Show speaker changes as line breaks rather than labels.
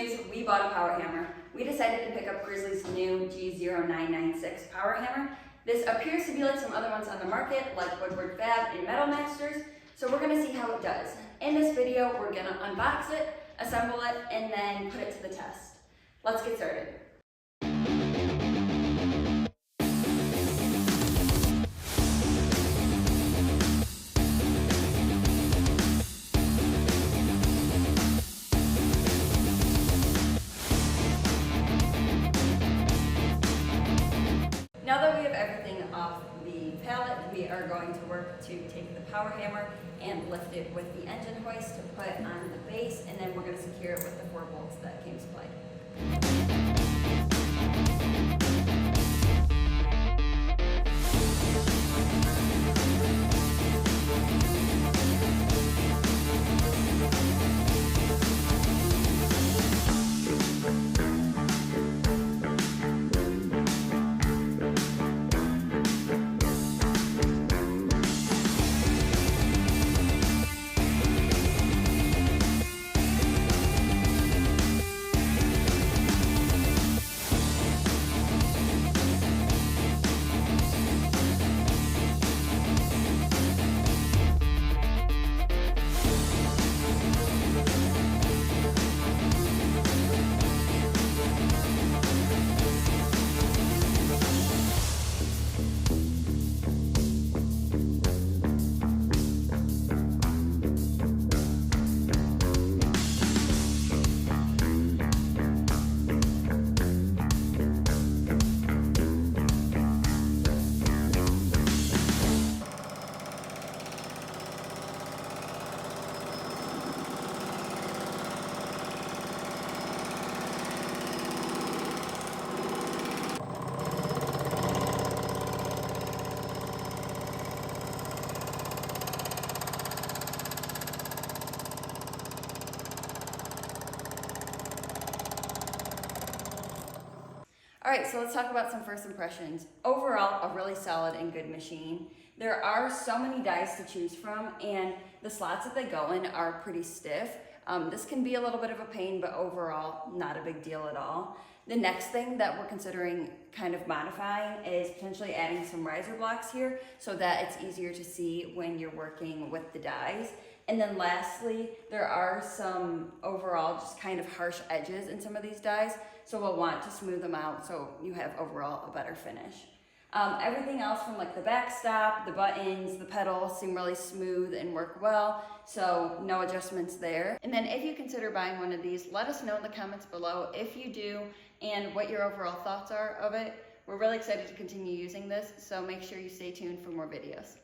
news, we bought a power hammer. We decided to pick up Grizzly's new G0996 Power Hammer. This appears to be like some other ones on the market, like Woodward Fab and Metal Masters, so we're gonna see how it does. In this video, we're gonna unbox it, assemble it, and then put it to the test. Let's get started. Now that we have everything off the pallet, we are going to work to take the power hammer and lift it with the engine hoist to put on the base, and then we're going to secure it with the 4 bolts that came supplied. Alright, so let's talk about some first impressions. Overall, a really solid and good machine. There are so many dies to choose from, and the slots that they go in are pretty stiff. This can be a little bit of a pain, but overall, not a big deal at all. The next thing that we're considering kind of modifying is potentially adding some riser blocks here so that it's easier to see when you're working with the dies. And then lastly, there are some overall just kind of harsh edges in some of these dies, so we'll want to smooth them out so you have overall a better finish. Everything else from like the backstop, the buttons, the pedals seem really smooth and work well, so no adjustments there. And then if you consider buying one of these, let us know in the comments below if you do and what your overall thoughts are of it. We're really excited to continue using this, so make sure you stay tuned for more videos.